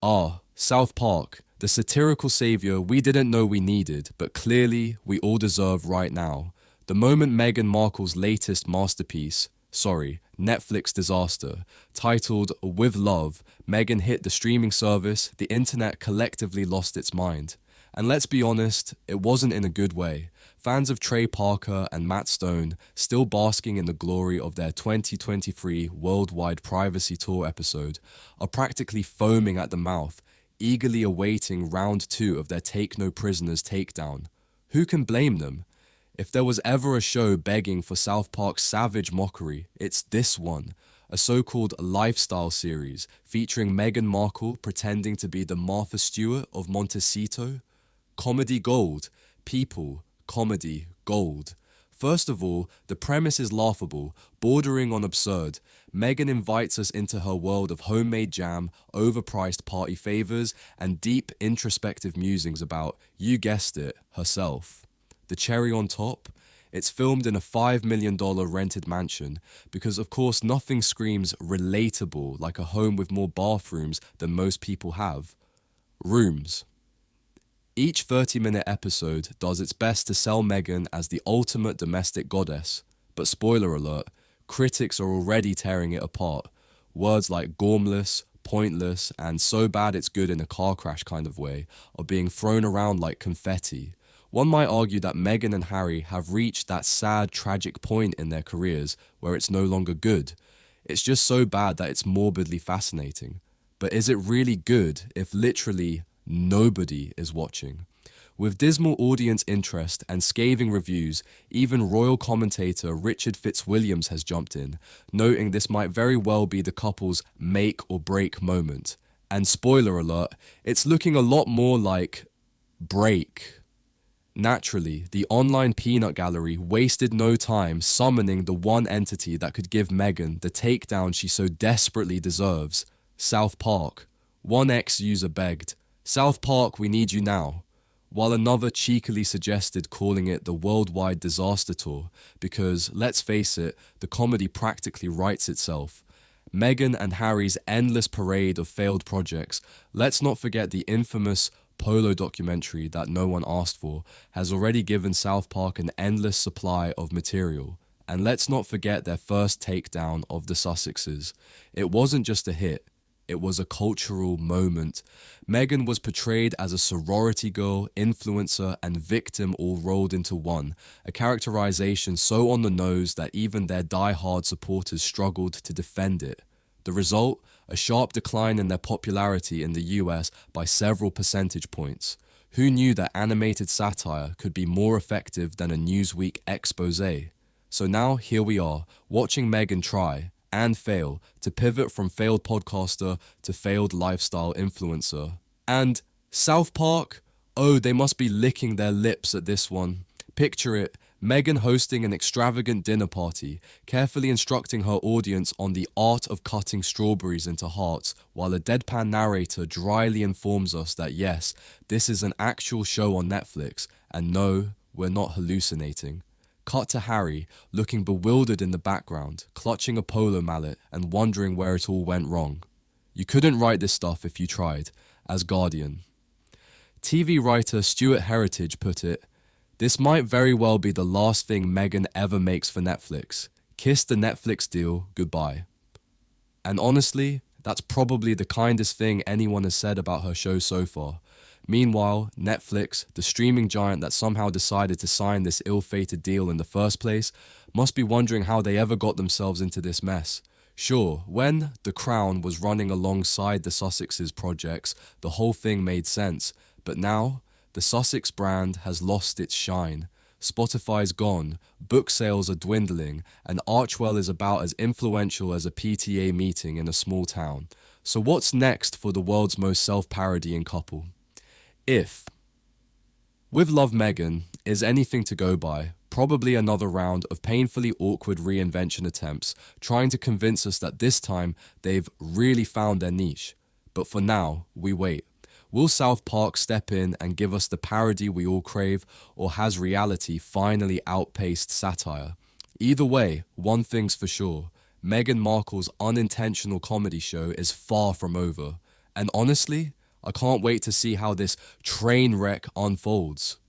Ah, South Park, the satirical savior we didn't know we needed, but clearly we all deserve right now. The moment Meghan Markle's latest masterpiece, Netflix disaster, titled With Love, Meghan hit the streaming service, the internet collectively lost its mind. And let's be honest, it wasn't in a good way. Fans of Trey Parker and Matt Stone, still basking in the glory of their 2023 Worldwide Privacy Tour episode, are practically foaming at the mouth, eagerly awaiting round 2 of their Take No Prisoners takedown. Who can blame them? If there was ever a show begging for South Park's savage mockery, it's this one, a so-called lifestyle series featuring Meghan Markle pretending to be the Martha Stewart of Montecito. Comedy gold. People, comedy gold. First of all, the premise is laughable, bordering on absurd. Meghan invites us into her world of homemade jam, overpriced party favors, and deep introspective musings about, you guessed it, herself. The cherry on top? It's filmed in a $5 million rented mansion because, of course, nothing screams relatable like a home with more bathrooms than most people have. Rooms. Each 30-minute episode does its best to sell Meghan as the ultimate domestic goddess. But spoiler alert, critics are already tearing it apart. Words like gormless, pointless, and so bad it's good in a car crash kind of way are being thrown around like confetti. One might argue that Meghan and Harry have reached that sad, tragic point in their careers where it's no longer good. It's just so bad that it's morbidly fascinating. But is it really good if literally nobody is watching? With dismal audience interest and scathing reviews, even royal commentator Richard Fitzwilliams has jumped in, noting this might very well be the couple's make or break moment. And spoiler alert, it's looking a lot more like break. Naturally, the online peanut gallery wasted no time summoning the one entity that could give Meghan the takedown she so desperately deserves, South Park. One ex-user begged, "South Park, we need you now," while another cheekily suggested calling it the Worldwide Disaster Tour because, let's face it, the comedy practically writes itself. Meghan and Harry's endless parade of failed projects, let's not forget the infamous Polo documentary that no one asked for, has already given South Park an endless supply of material. And let's not forget their first takedown of the Sussexes. It wasn't just a hit, it was a cultural moment. Meghan was portrayed as a sorority girl, influencer, and victim all rolled into one, a characterization so on the nose that even their die-hard supporters struggled to defend it. The result? A sharp decline in their popularity in the US by several percentage points. Who knew that animated satire could be more effective than a Newsweek expose? So now here we are, watching Meghan try, and fail, to pivot from failed podcaster to failed lifestyle influencer. And South Park? Oh, they must be licking their lips at this one. Picture it, Meghan hosting an extravagant dinner party, carefully instructing her audience on the art of cutting strawberries into hearts, while a deadpan narrator dryly informs us that yes, this is an actual show on Netflix, and no, we're not hallucinating. Cut to Harry, looking bewildered in the background, clutching a polo mallet and wondering where it all went wrong. You couldn't write this stuff if you tried, as Guardian. TV writer Stuart Heritage put it, "This might very well be the last thing Meghan ever makes for Netflix. Kiss the Netflix deal goodbye." And honestly, that's probably the kindest thing anyone has said about her show so far. Meanwhile, Netflix, the streaming giant that somehow decided to sign this ill-fated deal in the first place, must be wondering how they ever got themselves into this mess. Sure, when The Crown was running alongside the Sussexes projects, the whole thing made sense, but now, the Sussex brand has lost its shine. Spotify's gone, book sales are dwindling, and Archwell is about as influential as a PTA meeting in a small town. So what's next for the world's most self-parodying couple? If With Love Meghan is anything to go by, probably another round of painfully awkward reinvention attempts, trying to convince us that this time they've really found their niche. But for now, we wait. Will South Park step in and give us the parody we all crave, or has reality finally outpaced satire? Either way, one thing's for sure, Meghan Markle's unintentional comedy show is far from over, And honestly, I can't wait to see how this train wreck unfolds.